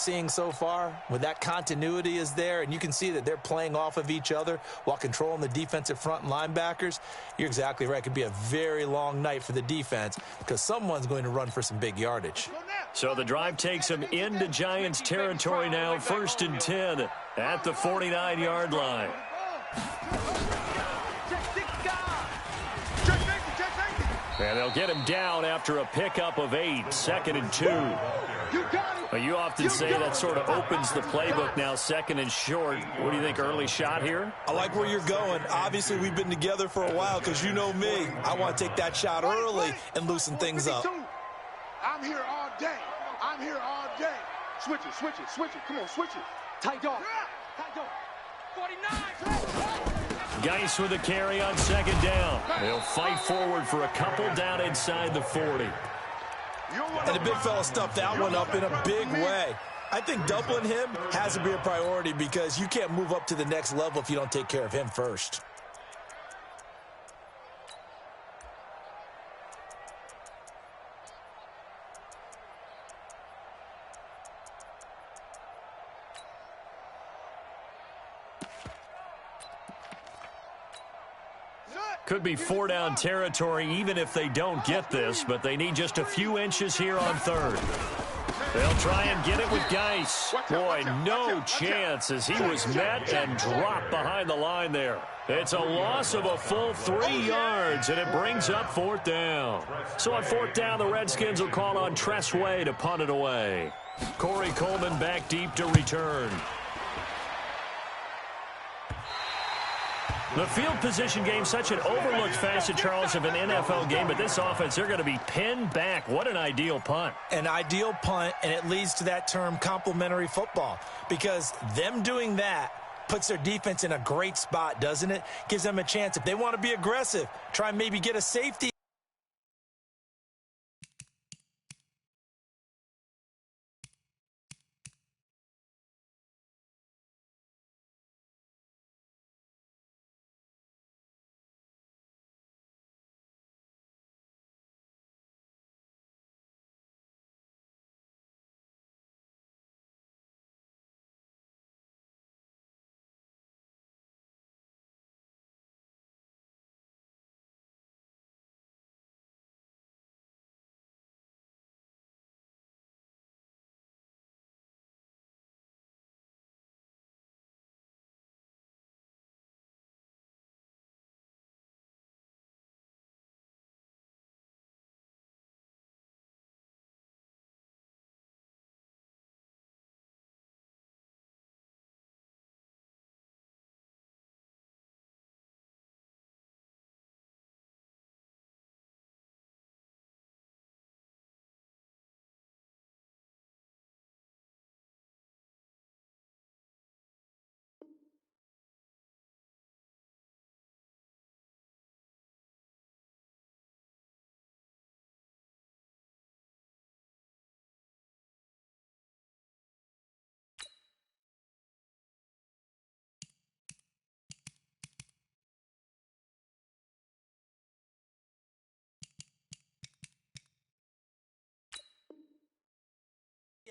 seeing so far, when that continuity is there and you can see that they're playing off of each other while controlling the defensive front and linebackers, you're exactly right. It could be a very long night for the defense because someone's going to run for some big yardage. So the drive takes them into Giants territory now, 1st and 10 at the 49-yard line. And they'll get him down after a pickup of 8, 2nd and 2. Well, you often say that sort of opens the playbook now, 2nd and short. What do you think, early shot here? I like where you're going. Obviously, we've been together for a while because you know me. I want to take that shot early and loosen things up. I'm here all day. I'm here all day. Switch it, switch it, switch it. Come on, switch it. Tight dog. Tight dog. 49. Geis with a carry on 2nd down. They'll fight forward for a couple down inside the 40. And the big fella stuffed that one up in a big way. I think doubling him has to be a priority because you can't move up to the next level if you don't take care of him first. Could be 4-down territory even if they don't get this, but they need just a few inches here on 3rd. They'll try and get it with Geis. Boy, no chance as he was met and dropped behind the line there. It's a loss of a full 3 yards, and it brings up 4th down. So on 4th down, the Redskins will call on Tressway to punt it away. Corey Coleman back deep to return. The field position game, such an overlooked facet, Charles, of an NFL game, but this offense, they're going to be pinned back. What an ideal punt. An ideal punt, and it leads to that term complementary football, because them doing that puts their defense in a great spot, doesn't it? Gives them a chance. If they want to be aggressive, try and maybe get a safety.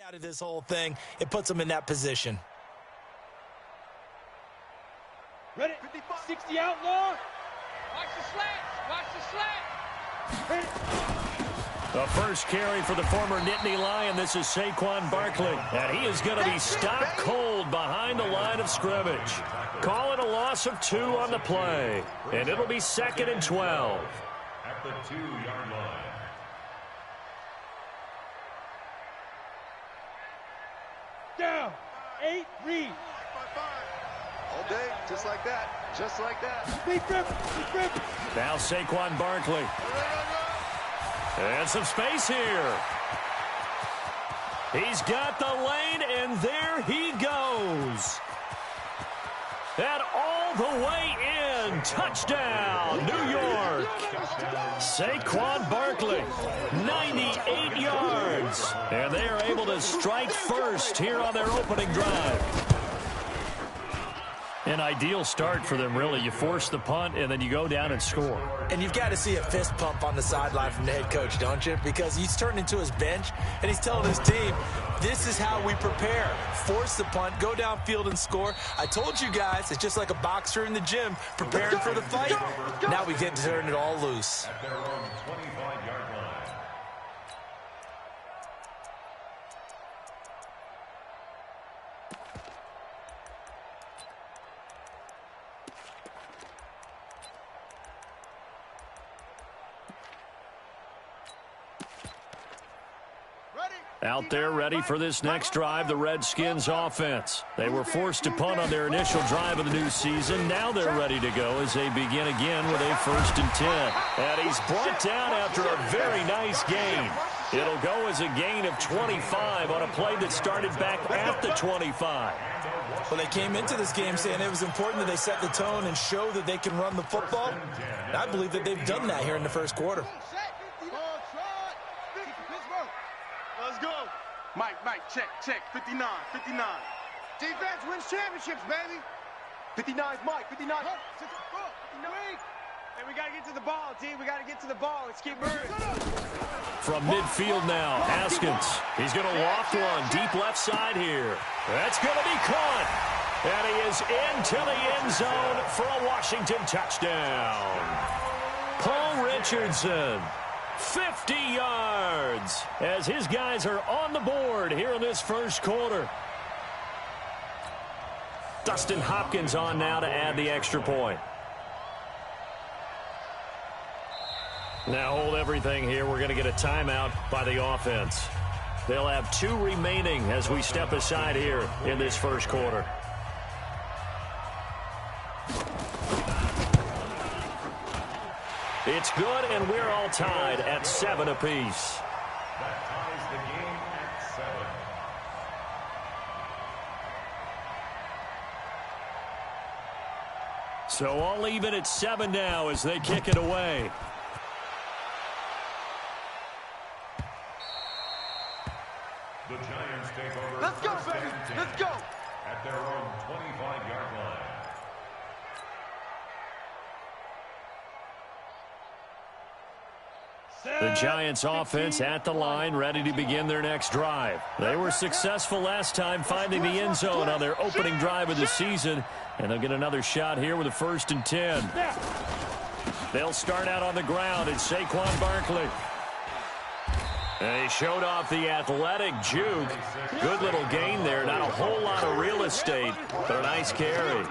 Out of this whole thing, it puts them in that position. Ready? 60 outlaw. Watch the slant. Watch the slant. The first carry for the former Nittany Lion. This is Saquon Barkley. And he is going to be stopped cold behind the line of scrimmage. Call it a loss of 2 on the play. And it'll be 2nd and 12. At the 2-yard line. Down. 8, read. All day, just like that. Just like that. Big grip. Big grip. Now Saquon Barkley. And some space here. He's got the lane, and there he goes. And all the way in. Touchdown, New York. Saquon Barkley, 98 yards. And they are able to strike first here on their opening drive. An ideal start for them, really. You force the punt, and then you go down and score. And you've got to see a fist pump on the sideline from the head coach, don't you? Because he's turned into his bench, and he's telling his team, this is how we prepare. Force the punt, go downfield and score. I told you guys, it's just like a boxer in the gym preparing for the fight. Now we get to turn it all loose. At their own 25-yard line. Out there ready for this next drive, the Redskins offense. They were forced to punt on their initial drive of the new season. Now they're ready to go as they begin again with a 1st and 10. And he's brought down after a very nice gain. It'll go as a gain of 25 on a play that started back at the 25. Well, they came into this game saying it was important that they set the tone and show that they can run the football. And I believe that they've done that here in the first quarter. Let's go. Mike, check. 59. Defense wins championships, baby. 59's Mike. 59. Hey, we got to get to the ball, team. We got to get to the ball. Let's keep moving. From midfield now, Haskins. He's going to loft one deep left side here. That's going to be caught. And he is into the end zone for a Washington touchdown. Paul Richardson. 50 yards as his guys are on the board here in this first quarter. Dustin Hopkins on now to add the extra point. Now hold everything here. We're going to get a timeout by the offense. They'll have 2 remaining as we step aside here in this first quarter. It's good, and we're all tied at 7 apiece. That ties the game at 7. So all even at 7 now as they kick it away. The Giants take over. Let's go, baby. Let's go. At their own 25-yard line. The Giants offense at the line, ready to begin their next drive. They were successful last time finding the end zone on their opening drive of the season, and they'll get another shot here with a 1st and 10. They'll start out on the ground. It's Saquon Barkley. And he showed off the athletic juke. Good little gain there. Not a whole lot of real estate, but a nice carry.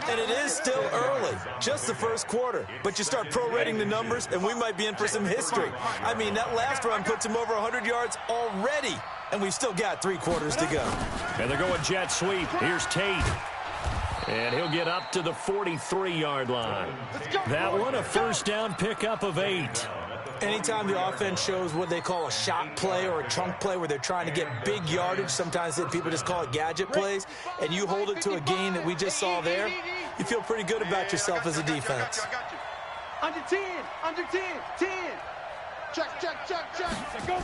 And it is still early, just the first quarter. But you start prorating the numbers, and we might be in for some history. I mean, that last run puts him over 100 yards already, and we've still got 3 quarters to go. And they're going jet sweep. Here's Tate. And he'll get up to the 43-yard line. That one, a first down pickup of 8. Anytime the offense shows what they call a shot play or a chunk play where they're trying to get big yardage, sometimes people just call it gadget plays, and you hold it to a gain that we just saw there, you feel pretty good about yourself as a defense. Under 10. 10. Check. Go.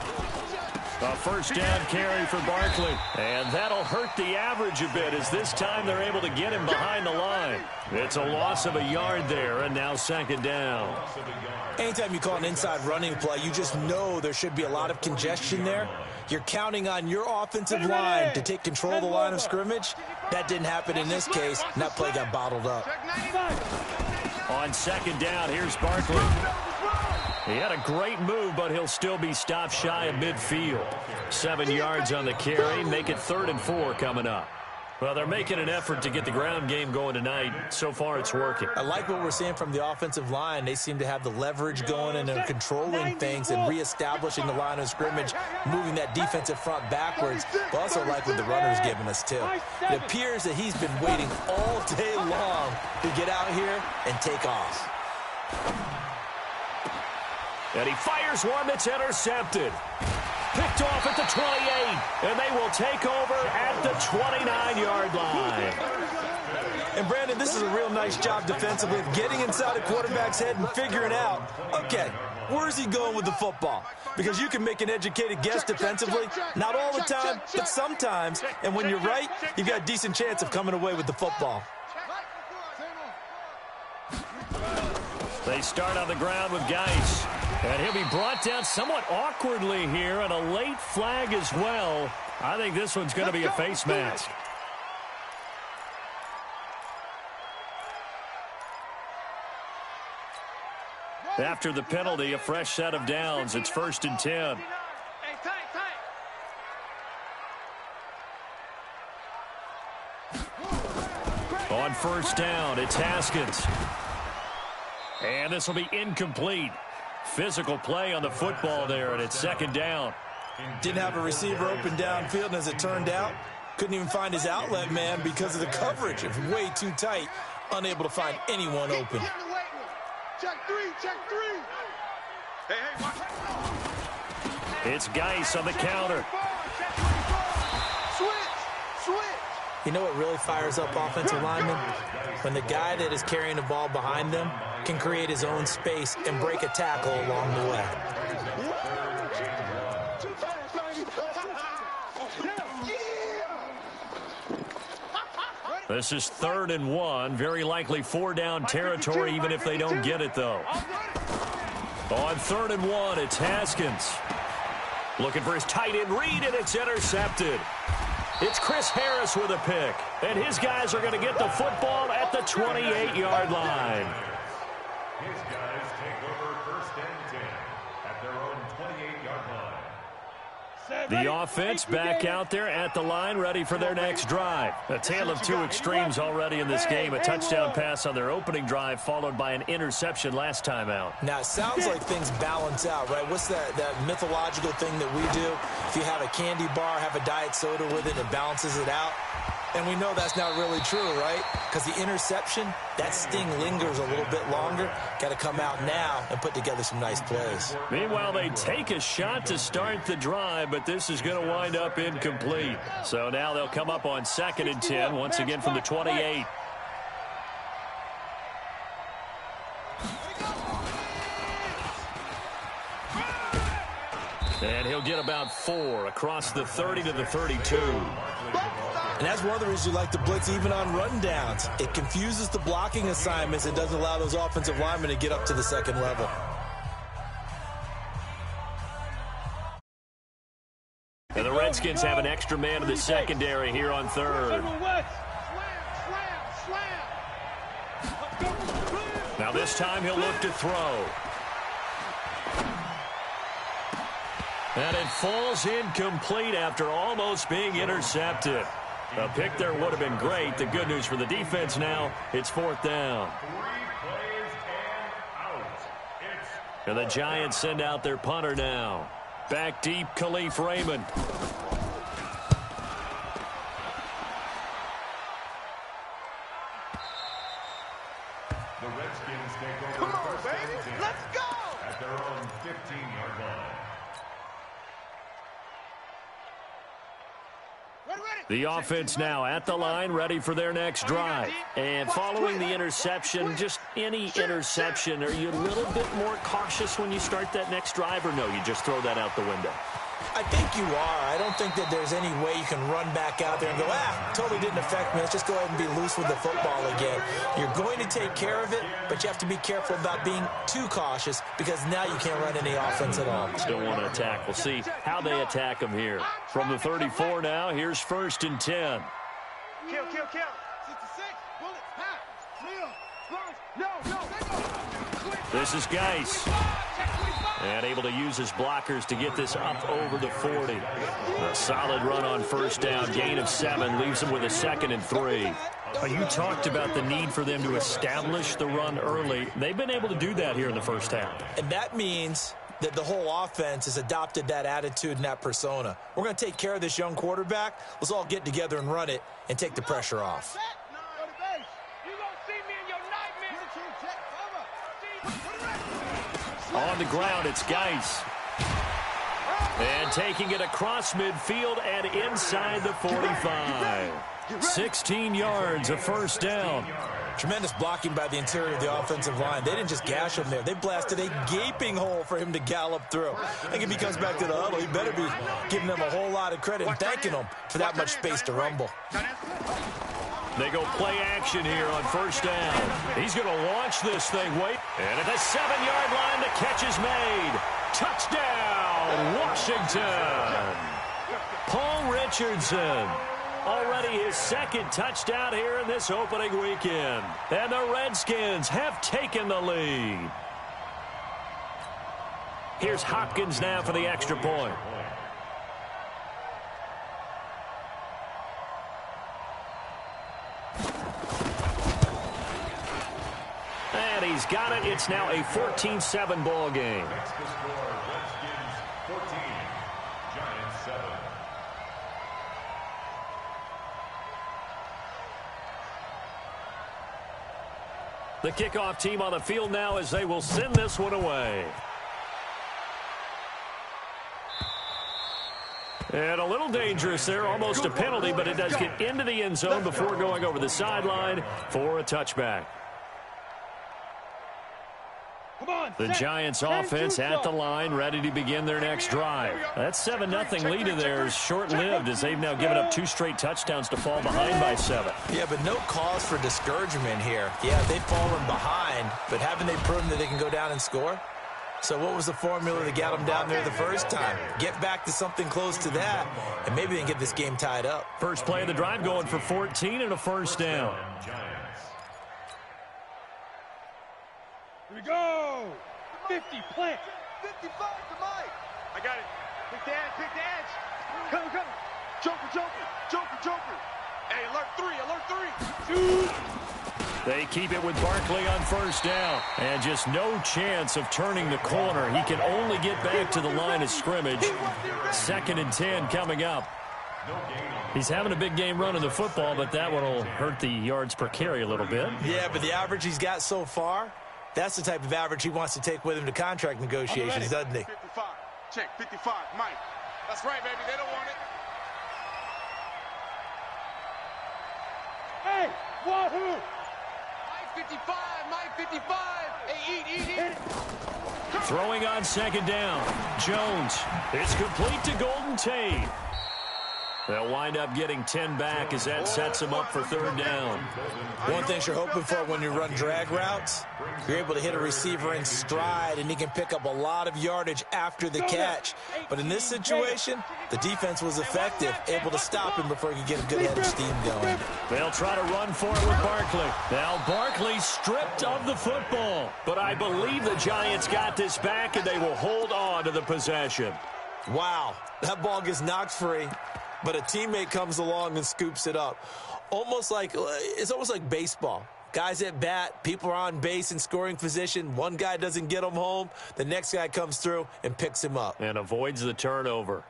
A first down carry for Barkley. And that'll hurt the average a bit as this time they're able to get him behind the line. It's a loss of a yard there, and now 2nd down. Anytime you call an inside running play, you just know there should be a lot of congestion there. You're counting on your offensive line to take control of the line of scrimmage. That didn't happen in this case, and that play got bottled up. On 2nd down, here's Barkley. He had a great move, but he'll still be stopped shy of midfield. 7 yards on the carry, make it 3rd and 4 coming up. Well, they're making an effort to get the ground game going tonight. So far, it's working. I like what we're seeing from the offensive line. They seem to have the leverage going and they're controlling things and reestablishing the line of scrimmage, moving that defensive front backwards. But also like what the runner's giving us, too. It appears that he's been waiting all day long to get out here and take off. And he fires one that's intercepted. Picked off at the 28, and they will take over at the 29-yard line. And, Brandon, this is a real nice job defensively of getting inside a quarterback's head and figuring out, okay, where's he going with the football? Because you can make an educated guess defensively, not all the time, but sometimes. And when you're right, you've got a decent chance of coming away with the football. They start on the ground with Geis. And he'll be brought down somewhat awkwardly here, and a late flag as well. I think this one's going to be a face mask. After the penalty, a fresh set of downs. It's 1st and 10. On 1st down, it's Haskins. And this will be incomplete. Physical play on the football there, and it's 2nd down. Didn't have a receiver open downfield, and as it turned out, couldn't even find his outlet man because of the coverage. It was way too tight, unable to find anyone open. Check three. Hey, watch. It's Geis on the counter. Switch. You know what really fires up offensive linemen? When the guy that is carrying the ball behind them can create his own space and break a tackle along the way. This is 3rd and 1. Very likely 4-down territory, even if they don't get it, though. On 3rd and 1, it's Haskins. Looking for his tight end read, and it's intercepted. It's Chris Harris with a pick. And his guys are going to get the football at the 28-yard line. His guys take over 1st and 10 at their own 28-yard line. The offense back out there at the line, ready for their next drive. A tale of two extremes already in this game. A touchdown pass on their opening drive, followed by an interception last time out. Now, it sounds like things balance out, right? What's that mythological thing that we do? If you have a candy bar, have a diet soda with it, it balances it out. And we know that's not really true, right? Because the interception, that sting lingers a little bit longer. Got to come out now and put together some nice plays. Meanwhile, they take a shot to start the drive, but this is going to wind up incomplete. So now they'll come up on 2nd and 10, once again from the 28. And he'll get about 4 across the 30 to the 32. And that's one of the reasons you like to blitz even on run downs. It confuses the blocking assignments. It doesn't allow those offensive linemen to get up to the 2nd level. And the Redskins have an extra man in the secondary here on 3rd. Now this time he'll look to throw. And it falls incomplete after almost being intercepted. A pick there would have been great. The good news for the defense now, it's 4th down. 3 plays and out. And the Giants send out their punter now. Back deep, Khalif Raymond. The Redskins take over. Come on, 1st and baby. 10 Let's go. at their own 15-yard line. The offense now at the line, ready for their next drive. And following the interception, just any interception, are you a little bit more cautious when you start that next drive, or no, you just throw that out the window? I think you are. I don't think that there's any way you can run back out there and go, totally didn't affect me. Let's just go ahead and be loose with the football again. You're going to take care of it, but you have to be careful about being too cautious because now you can't run any offense at all. Still want to attack. We'll see how they attack them here. From the 34 now, here's 1st and 10. Kill. 66, bullets, half, This is Geis. And able to use his blockers to get this up over the 40. A solid run on 1st down. Gain of 7 leaves him with a 2nd and 3. You talked about the need for them to establish the run early. They've been able to do that here in the 1st half. And that means that the whole offense has adopted that attitude and that persona. We're going to take care of this young quarterback. Let's all get together and run it and take the pressure off. On the ground, it's Geis. And taking it across midfield and inside the 45. 16 yards, a 1st down. Tremendous blocking by the interior of the offensive line. They didn't just gash him there. They blasted a gaping hole for him to gallop through. I think if he comes back to the huddle, he better be giving them a whole lot of credit and thanking them for that much space to rumble. They go play action here on first down. He's going to launch this thing. Wait. And at the 7-yard line, the catch is made. Touchdown, Washington. Paul Richardson. Already his second touchdown here in this opening weekend. And the Redskins have taken the lead. Here's Hopkins now for the extra point. And he's got it. It's now a 14-7 ball game. That's the score. Redskins 14, Giants 7. The kickoff team on the field now as they will send this one away. And a little dangerous there, almost a penalty, but it does get into the end zone before going over the sideline for a touchback. The Giants offense at the line, ready to begin their next drive. That 7-0 lead of theirs short-lived as they've now given up 2 straight touchdowns to fall behind by 7. Yeah, but no cause for discouragement here. Yeah, they've fallen behind, but haven't they proven that they can go down and score? So what was the formula that got them down there the first time? Get back to something close to that, and maybe they can get this game tied up. First play of the drive going for 14 and a first down. Here we go. 50, plant. 55 to Mike. I got it. Pick the edge. Come. Joker. Hey, alert 3. Shoot. They keep it with Barkley on first down. And just no chance of turning the corner. He can only get back to the line of scrimmage. 2nd and 10 coming up. He's having a big game running the football, but that one will hurt the yards per carry a little bit. Yeah, but the average he's got so far, that's the type of average he wants to take with him to contract negotiations, doesn't he? 55. Check, 55. Mike. That's right, baby. They don't want it. Hey, wahoo! Mike 55. Hey, eat. Throwing on 2nd down. Jones. It's complete to Golden Tate. They'll wind up getting 10 back as that sets them up for 3rd down. One thing you're hoping for when you run drag routes, you're able to hit a receiver in stride, and he can pick up a lot of yardage after the catch. But in this situation, the defense was effective, able to stop him before he could get a good head of steam going. They'll try to run for it with Barkley. Now Barkley stripped of the football. But I believe the Giants got this back, and they will hold on to the possession. Wow, that ball gets knocked free, but a teammate comes along and scoops it up. It's almost like baseball. Guys at bat, people are on base in scoring position. One guy doesn't get him home. The next guy comes through and picks him up. And avoids the turnover.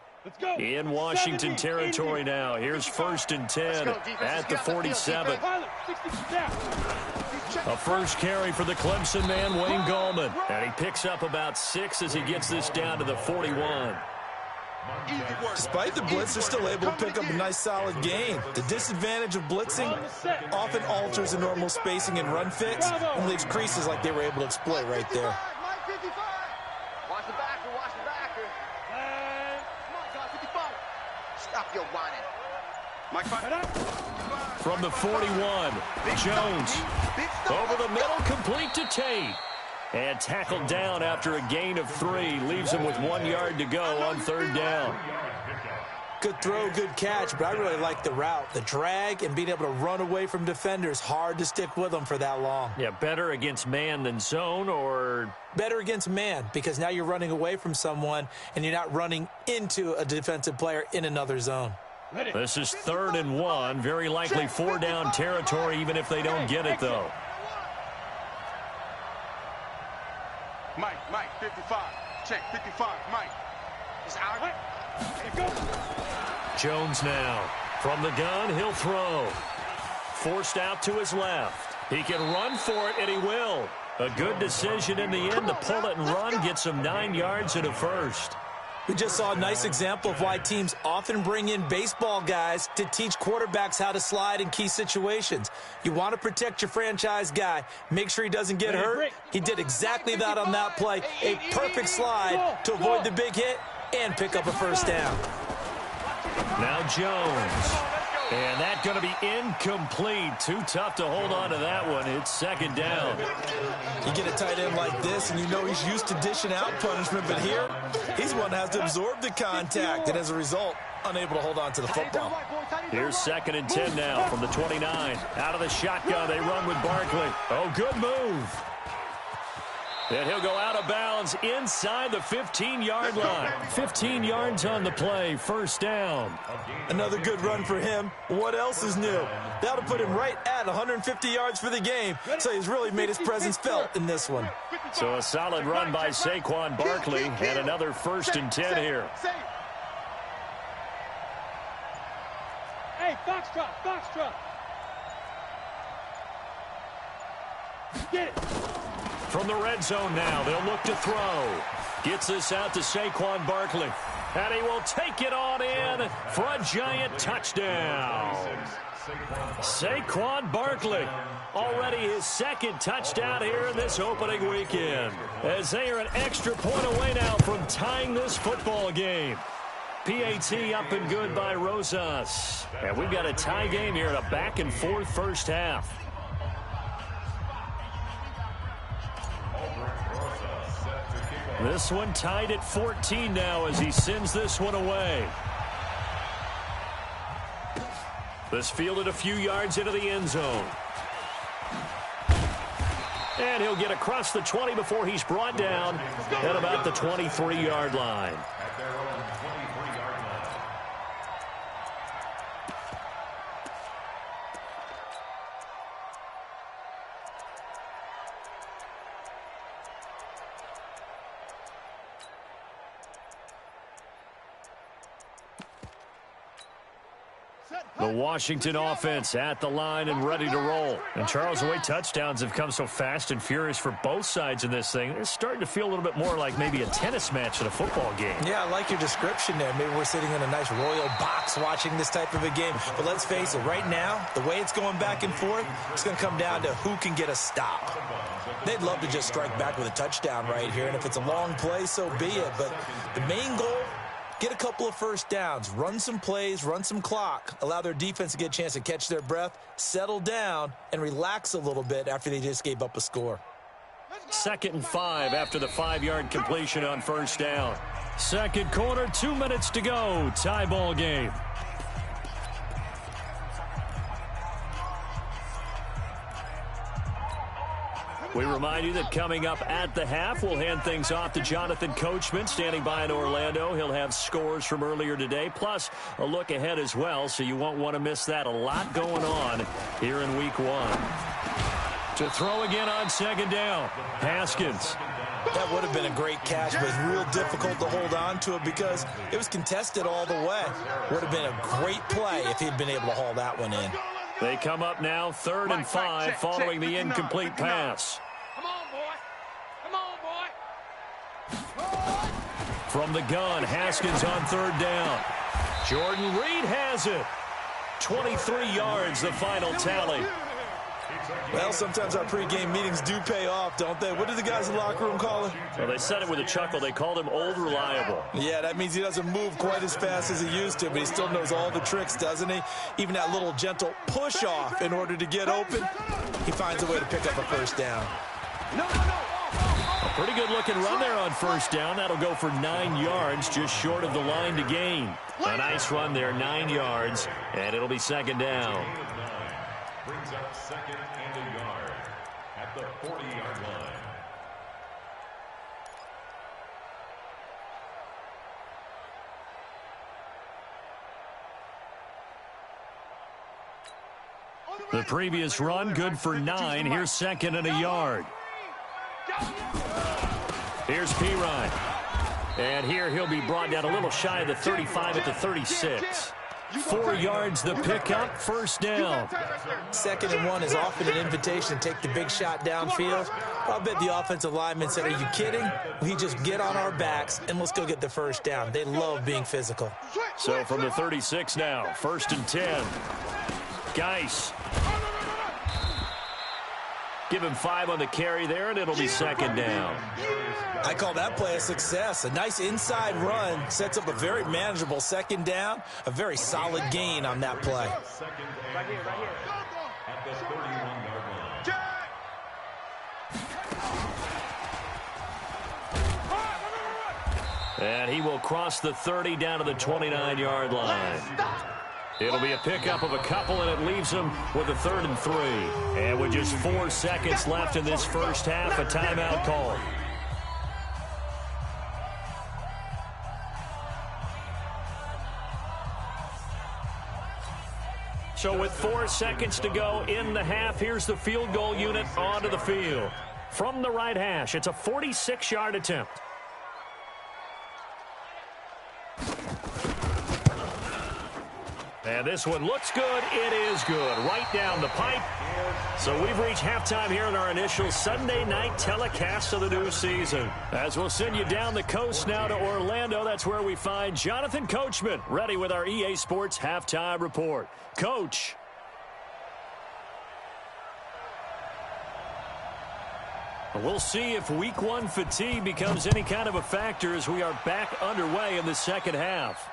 In Washington territory now. Here's 1st and 10 at the 47. A first carry for the Clemson man, Wayne Gallman. And he picks up about 6 as he gets this down to the 41. Despite the blitz, they're still able to pick up a nice, solid gain. The disadvantage of blitzing often alters the normal spacing and run fits and leaves creases like they were able to exploit right there. Watch the backer. Come on, God, 55. Stop your whining. From the 41, Jones. Over the middle, complete to Tate. And tackled down after a gain of 3. Leaves him with 1 yard to go on 3rd down. Good throw, good catch, but I really like the route. The drag and being able to run away from defenders, hard to stick with them for that long. Yeah, better against man than zone, or? Better against man, because now you're running away from someone and you're not running into a defensive player in another zone. This is 3rd and 1. Very likely 4-down territory, even if they don't get it, though. Mike, 55. Check, 55, Mike. It's out. Jones now. From the gun, he'll throw. Forced out to his left. He can run for it, and he will. A good decision in the end to pull it and run. Gets him 9 yards and a first. We just saw a nice example of why teams often bring in baseball guys to teach quarterbacks how to slide in key situations. You want to protect your franchise guy. Make sure he doesn't get hurt. He did exactly that on that play. A perfect slide to avoid the big hit and pick up a first down. Now Jones. And that going to be incomplete. Too tough to hold on to that one. It's second down. You get a tight end like this, and you know he's used to dishing out punishment, but here, he's one that has to absorb the contact, and as a result, unable to hold on to the football. Here's 2nd and 10 now from the 29. Out of the shotgun, they run with Barkley. Oh, good move. And he'll go out of bounds inside the 15-yard line. 15 yards on the play, first down. Another good run for him. What else is new? That'll put him right at 150 yards for the game, so he's really made his presence felt in this one. So a solid run by Saquon Barkley, and another 1st and 10 here. Hey, Foxtrot. Get it. From the red zone now, they'll look to throw. Gets this out to Saquon Barkley. And he will take it on in for a giant touchdown. Saquon Barkley, already his 2nd touchdown here in this opening weekend, as they are an extra point away now from tying this football game. PAT up and good by Rosas. And we've got a tie game here in a back-and-forth first half. This one tied at 14 now as he sends this one away. This fielded a few yards into the end zone. And he'll get across the 20 before he's brought down at about the 23-yard line. The Washington offense at the line and ready to roll. And Charles, the way touchdowns have come so fast and furious for both sides in this thing, it's starting to feel a little bit more like maybe a tennis match in a football game. Yeah, I like your description there. Maybe we're sitting in a nice royal box watching this type of a game. But let's face it, right now, the way it's going back and forth, it's going to come down to who can get a stop. They'd love to just strike back with a touchdown right here. And if it's a long play, so be it. But the main goal, get a couple of first downs, run some plays, run some clock, allow their defense to get a chance to catch their breath, settle down, and relax a little bit after they just gave up a score. 2nd and 5 after the 5-yard completion on first down. Second quarter, 2 minutes to go. Tie ball game. We remind you that coming up at the half, we'll hand things off to Jonathan Coachman, standing by in Orlando. He'll have scores from earlier today, plus a look ahead as well, so you won't want to miss that. A lot going on here in Week 1. To throw again on 2nd down, Haskins. That would have been a great catch, but it's real difficult to hold on to it because it was contested all the way. Would have been a great play if he'd been able to haul that one in. They come up now 3rd and 5 following the incomplete pass. Come on, boy. From the gun, Haskins on 3rd down. Jordan Reed has it. 23 yards, the final tally. Well, sometimes our pregame meetings do pay off, don't they? What do the guys in the locker room call it? Well, they said it with a chuckle. They called him Old Reliable. Yeah, that means he doesn't move quite as fast as he used to, but he still knows all the tricks, doesn't he? Even that little gentle push-off in order to get open, he finds a way to pick up a first down. A pretty good-looking run there on first down. That'll go for 9 yards, just short of the line to gain. A nice run there, 9 yards, and it'll be 2nd down. Brings up 2nd and a yard at the 40-yard line. The previous run, good for 9. Here's 2nd and a yard. Here's Pirine. And here he'll be brought down a little shy of the 35 at the 36. 4 yards the pickup, first down. 2nd and 1 is often an invitation to take the big shot downfield. I'll bet the offensive lineman said, are you kidding? We just get on our backs and let's go get the first down. They love being physical. So from the 36 now, 1st and 10. Geis. Give him 5 on the carry there, and it'll be 2nd down. I call that play a success. A nice inside run sets up a very manageable second down, a very solid gain on that play. Right here. At the 31-yard line. And he will cross the 30 down to the 29-yard line. It'll be a pickup of a couple, and it leaves him with a 3rd and 3. And with just 4 seconds left in this first half, a timeout call. So with 4 seconds to go in the half, here's the field goal unit onto the field. From the right hash, it's a 46-yard attempt. And this one looks good. It is good. Right down the pipe. So we've reached halftime here in our initial Sunday night telecast of the new season. As we'll send you down the coast now to Orlando, that's where we find Jonathan Coachman, ready with our EA Sports halftime report. Coach. We'll see if week 1 fatigue becomes any kind of a factor as we are back underway in the second half.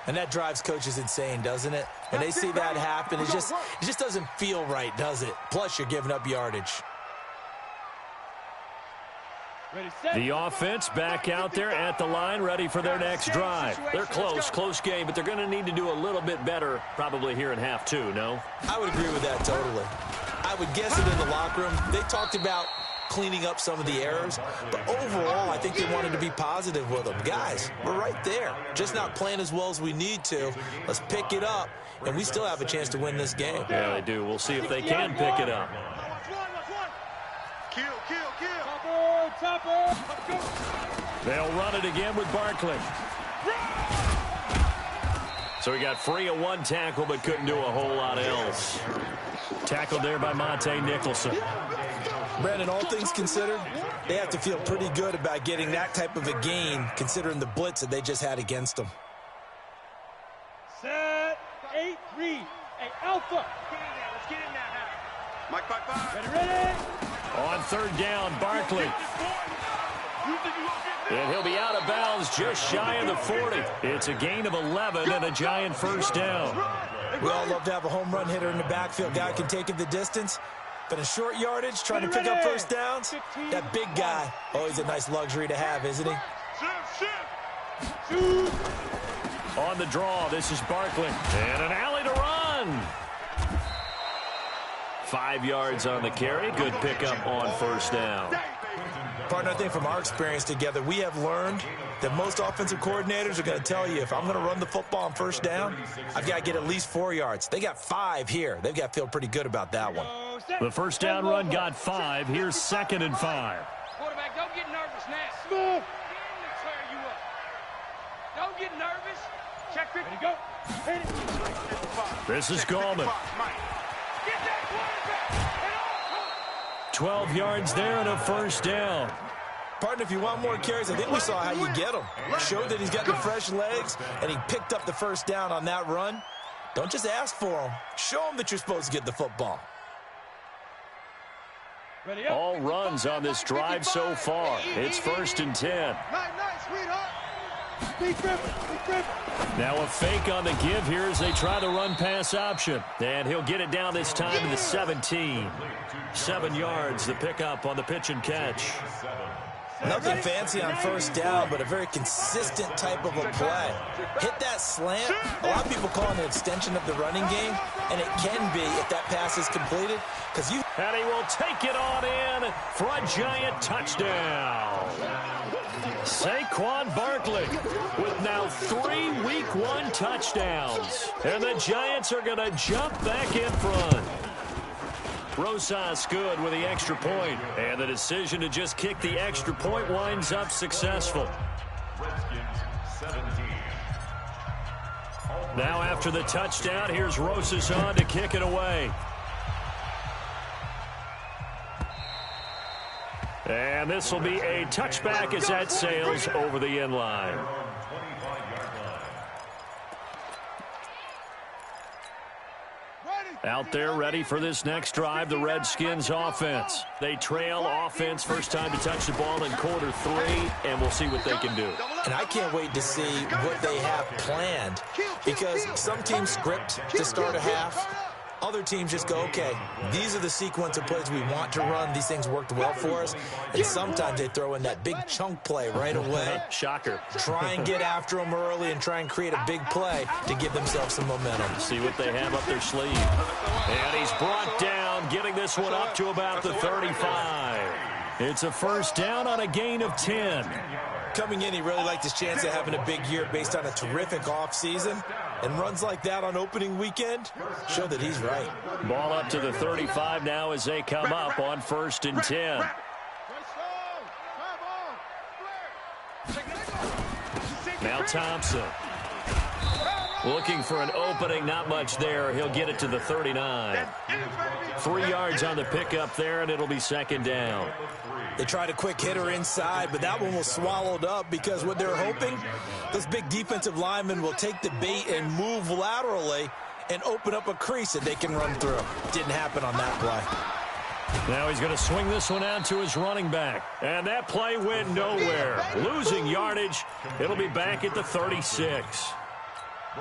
And that drives coaches insane, doesn't it? When they see that happen, it just doesn't feel right, does it? Plus, you're giving up yardage. The offense back out there at the line, ready for their next drive. They're close game, but they're going to need to do a little bit better probably here in half 2, no? I would agree with that totally. I would guess it in the locker room. They talked about cleaning up some of the errors, but overall, I think they wanted to be positive with them. Guys, we're right there. Just not playing as well as we need to. Let's pick it up, and we still have a chance to win this game. Yeah, they do. We'll see if they can pick it up. Kill. They'll run it again with Barkley. So he got free of 1 tackle, but couldn't do a whole lot else. Tackled there by Monte Nicholson. Brandon, all things considered, they have to feel pretty good about getting that type of a gain, considering the blitz that they just had against them. Set, 8-3, hey, Alpha. Let's get in there now. Mike, 5-5. Ready? On 3rd down, Barkley. And he'll be out of bounds just shy of the 40. It's a gain of 11 and a giant first down. We all love to have a home run hitter in the backfield. Guy can take it the distance. But in short yardage, trying to pick up first downs, that big guy, always a nice luxury to have, isn't he? On the draw, this is Barkley. And an alley to run. 5 yards on the carry. Good pickup on first down. Partner, I think from our experience together, we have learned that most offensive coordinators are going to tell you, if I'm going to run the football on first down, I've got to get at least 4 yards. They got 5 here. They've got to feel pretty good about that one. The first down run got 5. Here's 2nd and 5. Quarterback, don't get nervous now. Move. Tear you up. Don't get nervous. Check it. Ready, go. Hit it. This is Gallman. Get that quarterback. 12 yards there and a first down. Partner, if you want more carries, I think we saw how you get him. Showed that he's got the fresh legs, and he picked up the first down on that run. Don't just ask for him. Show him that you're supposed to get the football. All runs on this drive so far. It's 1st and 10. Now a fake on the give here as they try the run-pass option. And he'll get it down this time to the 17. 7 yards, the pickup on the pitch and catch. Nothing fancy on first down, but a very consistent type of a play. Hit that slant. A lot of people call it an extension of the running game, and it can be if that pass is completed. And he will take it on in for a giant touchdown. Saquon Barkley with now 3 Week 1 touchdowns. And the Giants are going to jump back in front. Rosas good with the extra point, and the decision to just kick the extra point winds up successful. Now after the touchdown, here's Rosas on to kick it away. And this will be a touchback as that sails over the end line. Out there ready for this next drive, the Redskins offense. They trail offense, first time to touch the ball in quarter 3, and we'll see what they can do. And I can't wait to see what they have planned, because some teams script to start a half. Other teams just go, okay, these are the sequence of plays we want to run. These things worked well for us. And sometimes they throw in that big chunk play right away. Shocker. Try and get after them early and try and create a big play to give themselves some momentum. See what they have up their sleeve. And he's brought down, getting this one up to about the 35. It's a first down on a gain of 10. Coming in, he really liked his chance of having a big year based on a terrific offseason. And runs like that on opening weekend show that he's right. Ball up to the 35 now as they come up on 1st and 10. Now Thompson. Looking for an opening, not much there. He'll get it to the 39. 3 yards on the pickup there, and it'll be 2nd down. They tried a quick hitter inside, but that one was swallowed up because what they're hoping, those big defensive linemen will take the bait and move laterally and open up a crease that they can run through. Didn't happen on that play. Now he's going to swing this one out to his running back. And that play went nowhere. Losing yardage. It'll be back at the 36.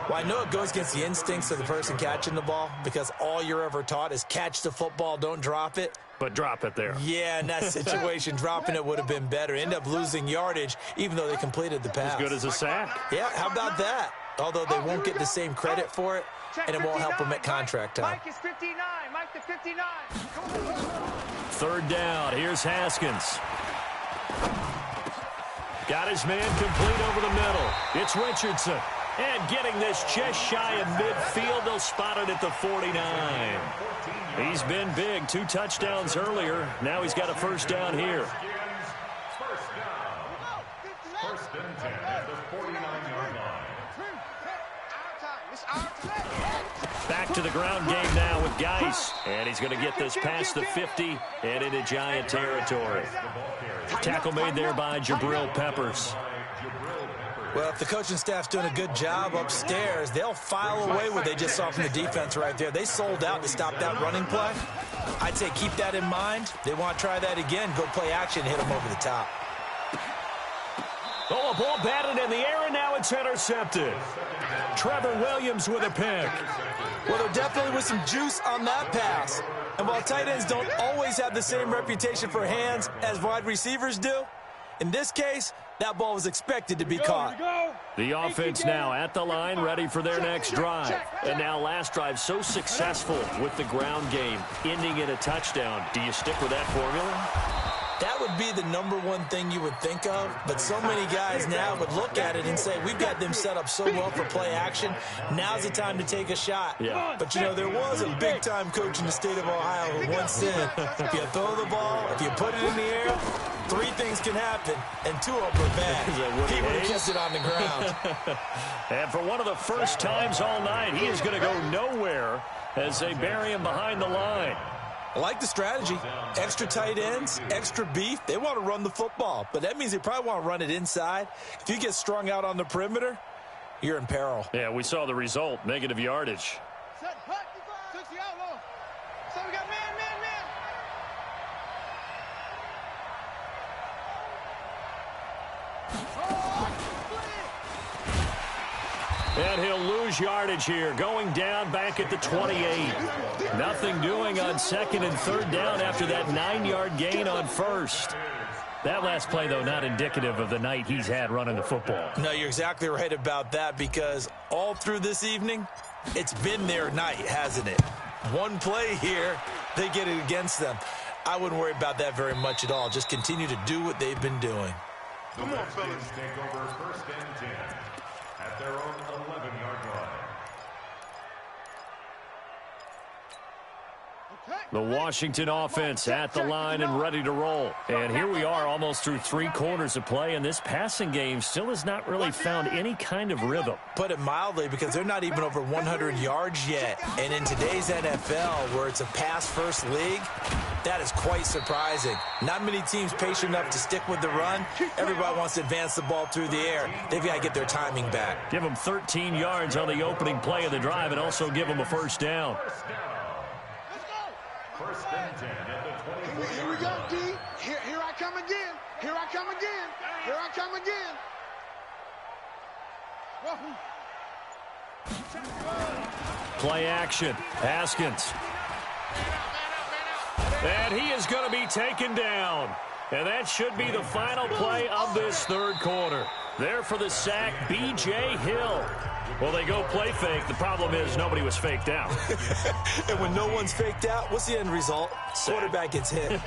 Well, I know it goes against the instincts of the person catching the ball because all you're ever taught is catch the football, don't drop it. But drop it there. Yeah, in that situation, dropping it would have been better. End up losing yardage, even though they completed the pass. As good as a sack. Yeah, how about that? Although they won't get the same credit for it, and it won't help them at contract time. Mike is 59. Mike the 59. 3rd down. Here's Haskins. Got his man complete over the middle. It's Richardson. And getting this just shy of midfield, they'll spot it at the 49. He's been big. 2 touchdowns earlier. Now he's got a first down here. First and 10 at the 49-yard line. Back to the ground game now with Geis. And he's going to get this past the 50 and into Giant territory. Tackle made there by Jabril Peppers. Well, if the coaching staff's doing a good job upstairs, they'll file away what they just saw from the defense right there. They sold out to stop that running play. I'd say keep that in mind. They want to try that again. Go play action, hit them over the top. Oh, a ball batted in the air, and now it's intercepted. Trevor Williams with a pick. Well, there definitely was some juice on that pass. And while tight ends don't always have the same reputation for hands as wide receivers do, in this case, that ball was expected to be caught. The offense now at the line, ready for their next drive. And now last drive so successful with the ground game, ending in a touchdown. Do you stick with that formula? That would be the #1 thing you would think of, but so many guys now would look at it and say, we've got them set up so well for play action, now's the time to take a shot. Yeah. But, you know, there was a big-time coach in the state of Ohio who once said, if you throw the ball, if you put it in the air, 3 things can happen, and 2 of them are bad. He would have kept it on the ground. And for one of the first times all night, he is going to go nowhere as they bury him behind the line. I like the strategy. Extra tight ends, extra beef. They want to run the football, but that means they probably want to run it inside. If you get strung out on the perimeter, you're in peril. Yeah, we saw the result, negative yardage. And he'll lose yardage here, going down back at the 28. Nothing doing on 2nd and 3rd down after that 9-yard gain on 1st. That last play, though, not indicative of the night he's had running the football. No, you're exactly right about that, because all through this evening, it's been their night, hasn't it? One play here, they get it against them. I wouldn't worry about that very much at all. Just continue to do what they've been doing. The Redskins take over 1st and 10 at their own 11-yard line. The Washington offense at the line and ready to roll. And here we are almost through 3 quarters of play, and this passing game still has not really found any kind of rhythm. Put it mildly, because they're not even over 100 yards yet. And in today's NFL, where it's a pass-first league, that is quite surprising. Not many teams patient enough to stick with the run. Everybody wants to advance the ball through the air. They've got to get their timing back. Give them 13 yards on the opening play of the drive and also give them a first down. First and 10 at the 24. Here we go, D. Here I come again. Here I come again. Here I come again. Play action. Haskins. And he is going to be taken down. And that should be the final play of this third quarter. There for the sack, B.J. Hill. Well, they go play fake. The problem is nobody was faked out. And when no one's faked out, what's the end result? Sack. Quarterback gets hit.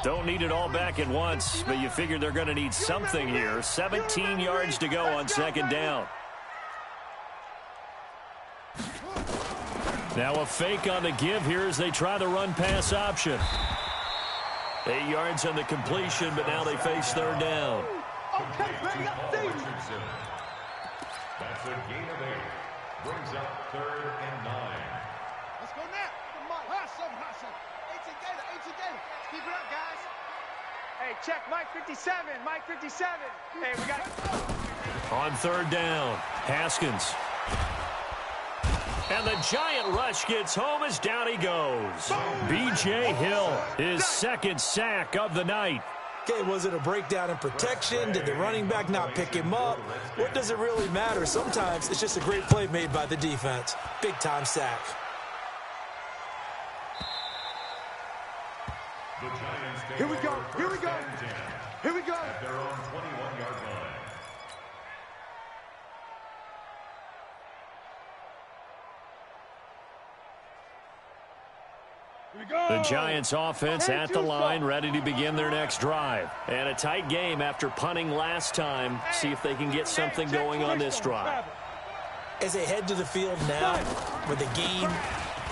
Don't need it all back at once, but you figure they're going to need something here. 17 yards to go on second down. Now a fake on the give here as they try the run-pass option. 8 yards on the completion, but now they face third down. Okay, ready up, that's a gain of 8. Brings up 3rd and 9. Let's go now. Mike. Hustle. 18 Gator. Keep it up, guys. Hey, check Mike 57. Mike 57. Hey, we got it. On third down, Haskins. And the giant rush gets home as down he goes. B.J. Hill, his second sack of the night. Okay, was it a breakdown in protection? Did the running back not pick him up? What does it really matter? Sometimes it's just a great play made by the defense. Big-time sack. The Giants take Here we go. over Here we go. first and 10 Here we go. at their own 21-yard line. The Giants offense at the line, ready to begin their next drive. And a tight game after punting last time. See if they can get something going on this drive. As they head to the field now, with the game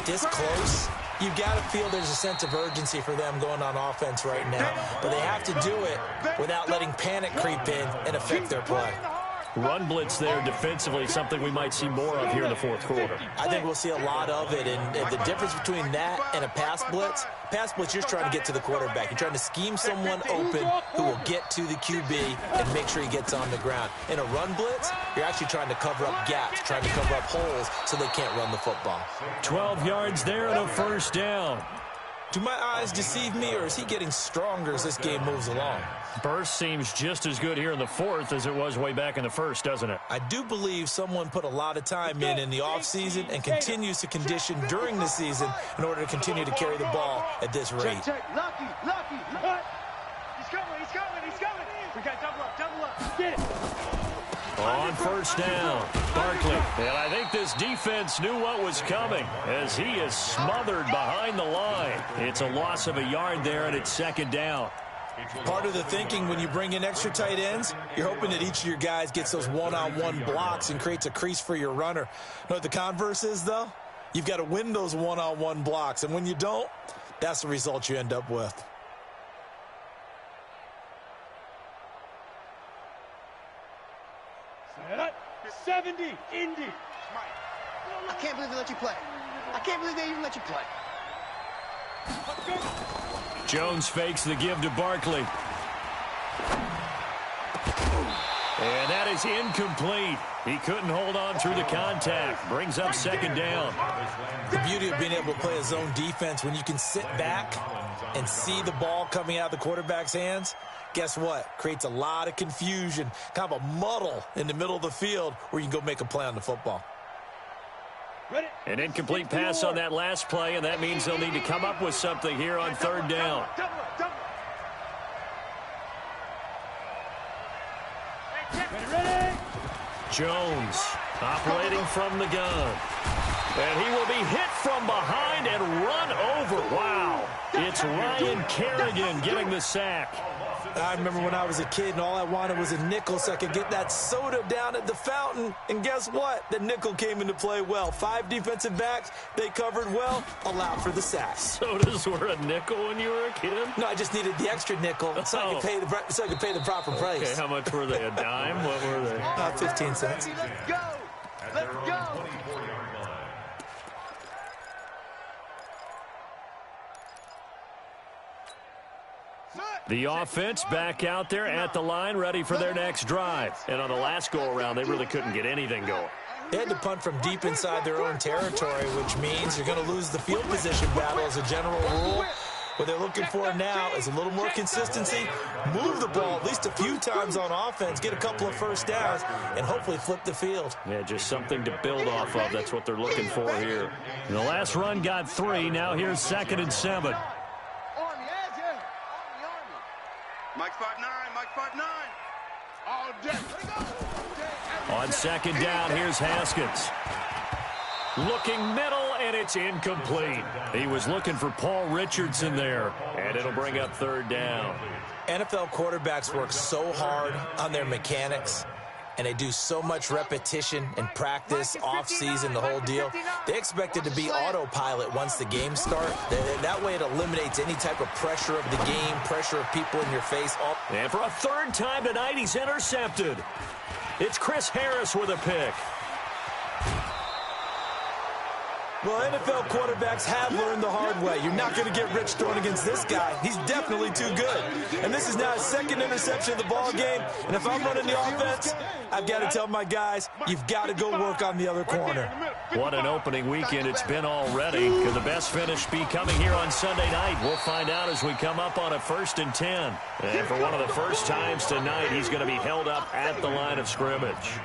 this close, you've got to feel there's a sense of urgency for them going on offense right now. But they have to do it without letting panic creep in and affect their play. Run blitz there defensively, something we might see more of here in the fourth quarter. I think we'll see a lot of it, and the difference between that and a pass blitz, you're just trying to get to the quarterback. You're trying to scheme someone open who will get to the QB and make sure he gets on the ground. In a run blitz, you're actually trying to cover up gaps, trying to cover up holes so they can't run the football. 12 yards there and a first down. Do my eyes deceive me, or is he getting stronger as this game moves along? Burst seems just as good here in the fourth as it was way back in the first, doesn't it? I do believe someone put a lot of time in the offseason and continues to condition during the season in order to continue to carry the ball at this rate. Lucky. He's coming. We got double up. Get it. On first down, Barkley. And I think this defense knew what was coming as he is smothered behind the line. It's a loss of a yard there, and it's second down. Part of the thinking when you bring in extra tight ends, you're hoping that each of your guys gets those one-on-one blocks and creates a crease for your runner. You know what the converse is, though? You've got to win those one-on-one blocks, and when you don't, that's the result you end up with. Set up. 70. Indy. I can't believe they let you play. I can't believe they even let you play. Jones fakes the give to Barkley. And that is incomplete. He couldn't hold on through the contact. Brings up second down. The beauty of being able to play a zone defense, when you can sit back and see the ball coming out of the quarterback's hands, guess what? Creates a lot of confusion, kind of a muddle in the middle of the field where you can go make a play on the football. An incomplete pass on that last play, and that means they'll need to come up with something here on third down. Jones operating from the gun. And he will be hit from behind and run over. Wow. It's Ryan Kerrigan getting the sack. I remember when I was a kid and all I wanted was a nickel so I could get that soda down at the fountain. And guess what? The nickel came into play well. 5 defensive backs, they covered well, allowed for the sack. Sodas were a nickel when you were a kid? No, I just needed the extra nickel so I could pay the proper price. Okay, how much were they? A dime? What were they? 15 cents. Let's go. Let's go. 24-yard line. The offense back out there at the line, ready for their next drive. And on the last go-around, they really couldn't get anything going. They had to punt from deep inside their own territory, which means you're going to lose the field position battle as a general rule. What they're looking for now is a little more consistency, move the ball at least a few times on offense, get a couple of first downs, and hopefully flip the field. Yeah, just something to build off of. That's what they're looking for here. And the last run got 3. Now here's 2nd and 7. Mike 5'9", Mike 5'9". All day. On 2nd down, here's Haskins. Looking middle, and it's incomplete. He was looking for Paul Richardson there, and it'll bring up 3rd down. NFL quarterbacks work so hard on their mechanics, and they do so much repetition and practice, off-season, the whole deal. They expect it to be autopilot once the game starts. That way it eliminates any type of pressure of the game, pressure of people in your face. And for a 3rd time tonight, he's intercepted. It's Chris Harris with a pick. Well, NFL quarterbacks have learned the hard way. You're not going to get rich throwing against this guy. He's definitely too good. And this is now his 2nd interception of the ball game. And if I'm running the offense, I've got to tell my guys, you've got to go work on the other corner. What an opening weekend it's been already. Could the best finish be coming here on Sunday night? We'll find out as we come up on a 1st and 10. And for one of the first times tonight, he's going to be held up at the line of scrimmage.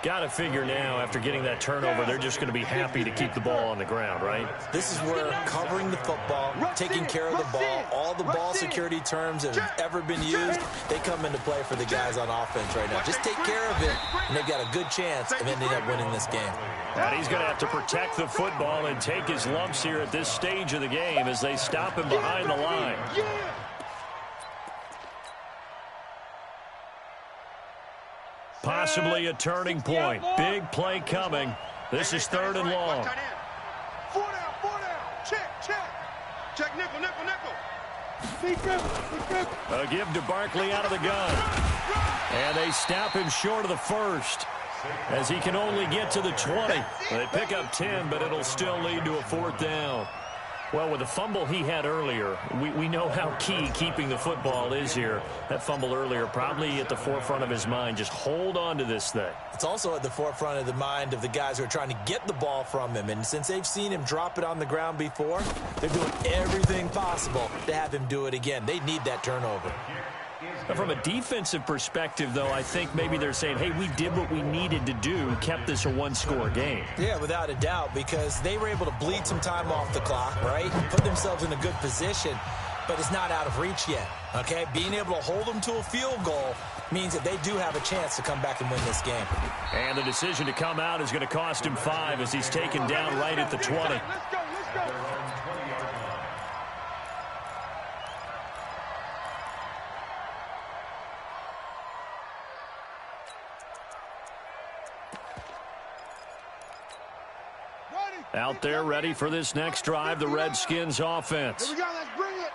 Got to figure now, after getting that turnover, they're just going to be happy to keep the ball on the ground, right? This is where covering the football, taking care of the ball, all the ball security terms that have ever been used, they come into play for the guys on offense right now. Just take care of it, and they've got a good chance of ending up winning this game. And he's going to have to protect the football and take his lumps here at this stage of the game as they stop him behind the line. Possibly a turning point. Big play coming. This is 3rd and long. 4 down. Check, nickel. A give to Barkley out of the gun. And they stop him short of the 1st as he can only get to the 20. They pick up 10, but it'll still lead to a 4th down. Well, with the fumble he had earlier, we know how key keeping the football is here. That fumble earlier probably at the forefront of his mind. Just hold on to this thing. It's also at the forefront of the mind of the guys who are trying to get the ball from him. And since they've seen him drop it on the ground before, they're doing everything possible to have him do it again. They need that turnover. From a defensive perspective, though, I think maybe they're saying, hey, we did what we needed to do, kept this a 1-score game. Yeah, without a doubt, because they were able to bleed some time off the clock, right? Put themselves in a good position, but it's not out of reach yet, okay? Being able to hold them to a field goal means that they do have a chance to come back and win this game. And the decision to come out is going to cost him 5 as he's taken down right at the 20. Let's go. Out there ready for this next drive, the Redskins offense. Here we go, let's bring it.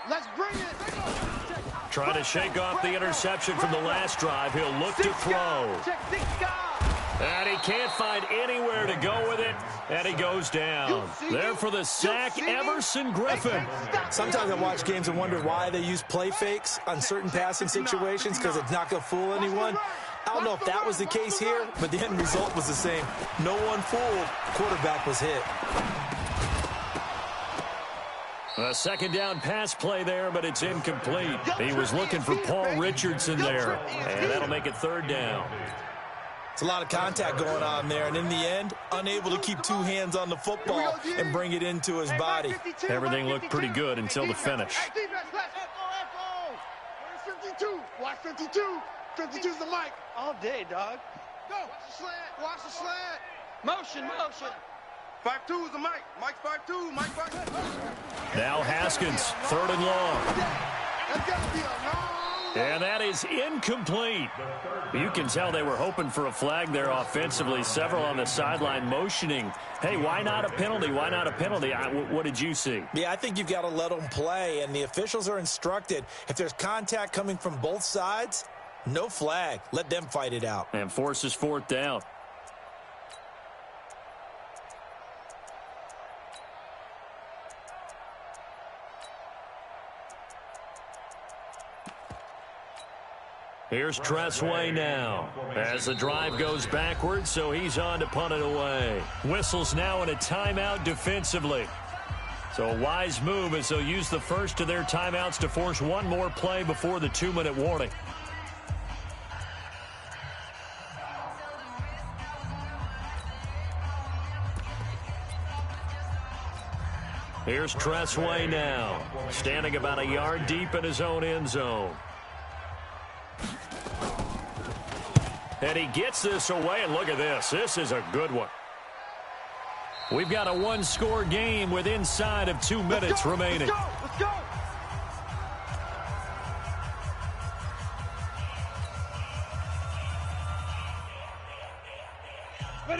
Let's bring it. Trying to shake off the interception from the last drive. He'll look to throw. And he can't find anywhere to go with it, and he goes down. There for the sack, Everson Griffin. Sometimes I watch games and wonder why they use play fakes on certain passing situations, because it's not going to fool anyone. I don't know if that was the case here, but the end result was the same. No one fooled. Quarterback was hit. A 2nd down pass play there, but it's incomplete. He was looking for Paul Richardson there, and that'll make it 3rd down. It's a lot of contact going on there, and in the end, unable to keep 2 hands on the football and bring it into his body. Everything looked pretty good until the finish. 52. Watch 52. 52's the mic. All day, dog. Go. Watch the slant. Motion. 5'2" is the mic. Mike's 5'2". Mike 5'2". Now Haskins, 3rd and long. That's got to be a long. And that is incomplete. You can tell they were hoping for a flag there offensively. Several on the sideline motioning. Hey, why not a penalty? Why not a penalty? What did you see? Yeah, I think you've got to let them play, and the officials are instructed. If there's contact coming from both sides, no flag. Let them fight it out. And forces 4th down. Here's Tressway now as the drive goes backwards, so he's on to punt it away. Whistles now in a timeout defensively. So a wise move as they'll use the first of their timeouts to force one more play before the 2-minute warning. Here's Tressway now, standing about a yard deep in his own end zone. And he gets this away, and look at this. This is a good one. We've got a one-score game with inside of 2 minutes remaining. Let's go!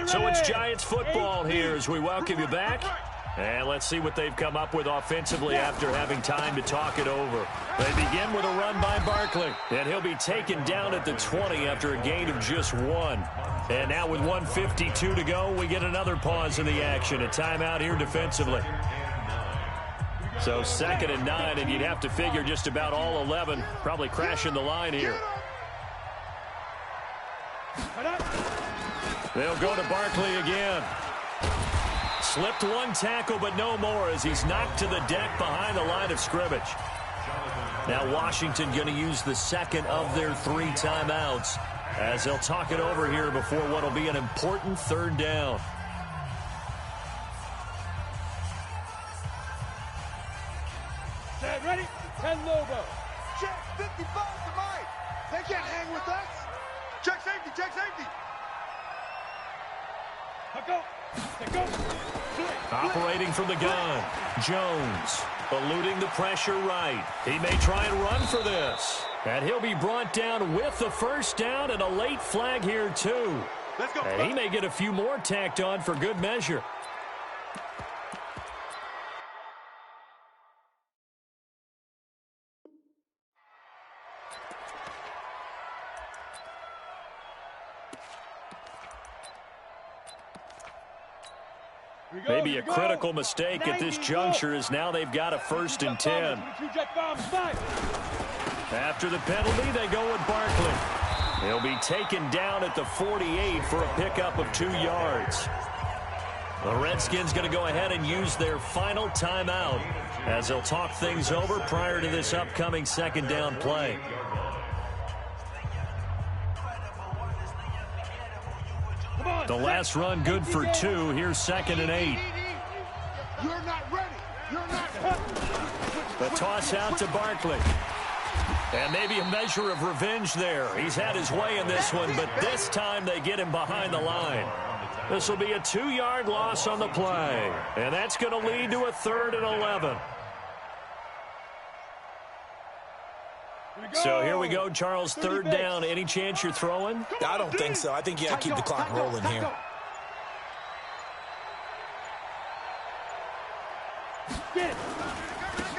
So it's Giants football here as we welcome you back. And let's see what they've come up with offensively after having time to talk it over. They begin with a run by Barkley, and he'll be taken down at the 20 after a gain of just 1. And now with 1:52 to go, we get another pause in the action. A timeout here defensively. So 2nd and 9, and you'd have to figure just about all 11 probably crashing the line here. They'll go to Barkley again. Slipped one tackle, but no more as he's knocked to the deck behind the line of scrimmage. Now Washington going to use the second of their 3 timeouts as they'll talk it over here before what will be an important 3rd down. Set, ready? 10 Lobo. Check 55 to Mike. They can't hang with us. Check safety, check safety. Go. Go. Operating from the gun, Jones eluding the pressure right. He may try and run for this. And he'll be brought down with the 1st down and a late flag here too. Let's go. And he may get a few more tacked on for good measure. Maybe a critical mistake at this juncture as now they've got a 1st and 10. After the penalty, they go with Barkley. He'll be taken down at the 48 for a pickup of 2 yards. The Redskins going to go ahead and use their final timeout as they'll talk things over prior to this upcoming 2nd down play. The last run good for 2. Here's 2nd and 8. You're not ready. You're not ready. The toss out to Barkley. And maybe a measure of revenge there. He's had his way in this one, but this time they get him behind the line. This will be a 2-yard loss on the play. And that's going to lead to a 3rd and 11. So here we go, Charles, 3rd down. Any chance you're throwing? I don't think so. I think you got to keep the clock rolling here.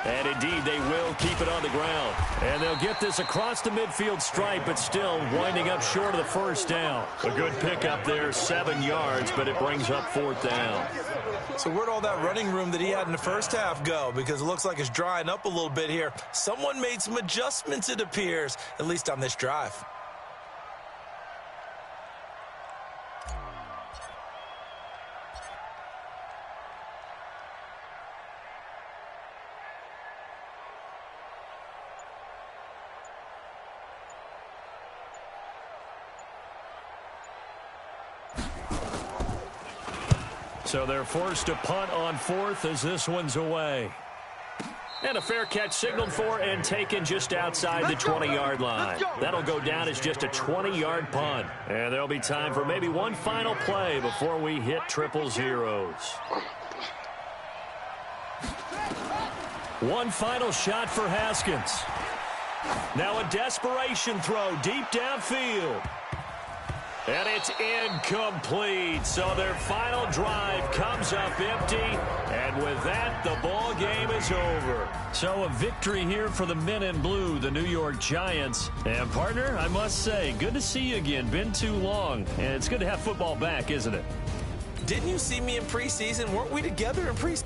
And indeed, they will keep it on the ground. And they'll get this across the midfield stripe, but still winding up short of the 1st down. A good pickup there, 7 yards, but it brings up 4th down. So where'd all that running room that he had in the 1st half go? Because it looks like it's drying up a little bit here. Someone made some adjustments, it appears, at least on this drive. So they're forced to punt on 4th as this one's away. And a fair catch signaled for and taken just outside the 20-yard line. That'll go down as just a 20-yard punt. And there'll be time for maybe one final play before we hit 000. One final shot for Haskins. Now a desperation throw deep downfield. And it's incomplete. So their final drive comes up empty. And with that, the ball game is over. So a victory here for the men in blue, the New York Giants. And, partner, I must say, good to see you again. Been too long. And it's good to have football back, isn't it? Didn't you see me in preseason? Weren't we together in preseason?